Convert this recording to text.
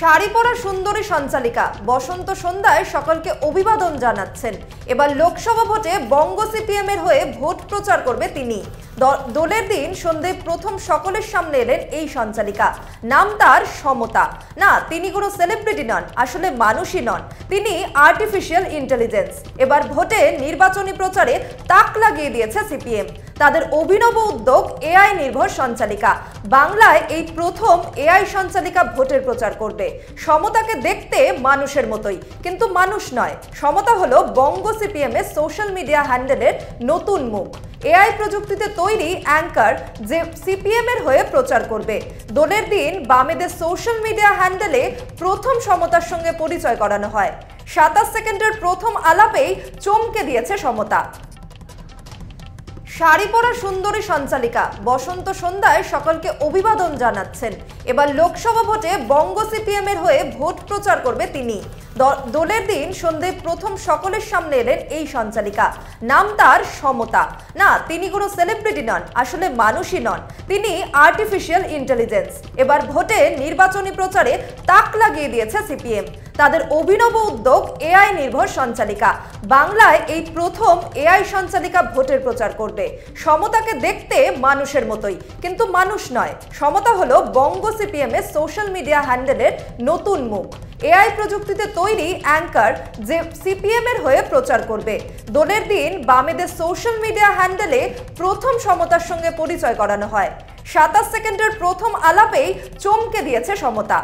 শাড়ি পরা সুন্দরী সঞ্চালিকা বসন্ত সন্ধ্যায় সকলকে অভিবাদন জানাচ্ছেন। এবার লোকসভা ভোটে বঙ্গ সিপিএম এর হয়ে ভোট প্রচার করবে তিনি। দোলের দিন সন্ধ্যায় প্রথম সকলের সামনে এলেন এই সঞ্চালিকা। নাম তার সমতা। না, তিনি কোনো সেলিব্রিটি নন, আসলে মানুষই নন, তিনি আর্টিফিশিয়াল ইন্টেলিজেন্স। এবার ভোটে নির্বাচনী প্রচারে তাক লাগিয়ে দিয়েছে সিপিএম। তাদের অভিনব উদ্যোগ এআই নির্ভর সঞ্চালিকা। বাংলায় এই প্রথম এআই সঞ্চালিকা ভোটের প্রচার করবে। সমতাকে দেখতে মানুষের মতোই, কিন্তু মানুষ নয়। সমতা হলো বঙ্গ সিপিএম এর সোশ্যাল মিডিয়া হ্যান্ডেলের নতুন মুখ। এআই প্রযুক্তিতে তৈরি অ্যাঙ্কার যে সিপিএম এর হয়ে প্রচার করবে। দোলের দিন বামেদের সোশ্যাল মিডিয়া হ্যান্ডেলে প্রথম সমতার সঙ্গে পরিচয় করানো হয়। 27 সেকেন্ডের প্রথম আলাপেই চমকে দিয়েছে সমতা। শাড়ি পরা সুন্দরী সঞ্চালিকা বসন্ত সন্ধ্যায় সকলকে অভিবাদন জানাচ্ছেন। এবার লোকসভা ভোটে বঙ্গ সিপিএম এর হয়ে ভোট প্রচার করবে তিনি। দোলের দিন সন্ধ্যায় প্রথম সকলের সামনে এলেন এই সঞ্চালিকা। নাম তার সমতা। না, তিনি কোনো সেলিব্রিটি নন, আসলে মানুষই নন, তিনি আর্টিফিশিয়াল ইন্টেলিজেন্স। এবার ভোটে নির্বাচনী প্রচারে তাক লাগিয়ে দিয়েছে সিপিএম। তাদের অভিনব উদ্যোগ এআই নির্ভর সঞ্চালিকা। বাংলায় এই প্রথম এআই সঞ্চালিকা ভোটের প্রচার করবে। সমতাকে দেখতে মানুষের মতোই, কিন্তু মানুষ নয়। সমতা হলো বঙ্গ সিপিএম এর সোশ্যাল মিডিয়া হ্যান্ডেলের নতুন মুখ। এআই প্রযুক্তিতে তৈরি অ্যাঙ্কার যে সিপিএম এর হয়ে প্রচার করবে। দোলের দিন বামেদের সোশ্যাল মিডিয়া হ্যান্ডেলে প্রথম সমতার সঙ্গে পরিচয় করানো হয়। 27 সেকেন্ডের প্রথম আলাপেই চমকে দিয়েছে সমতা।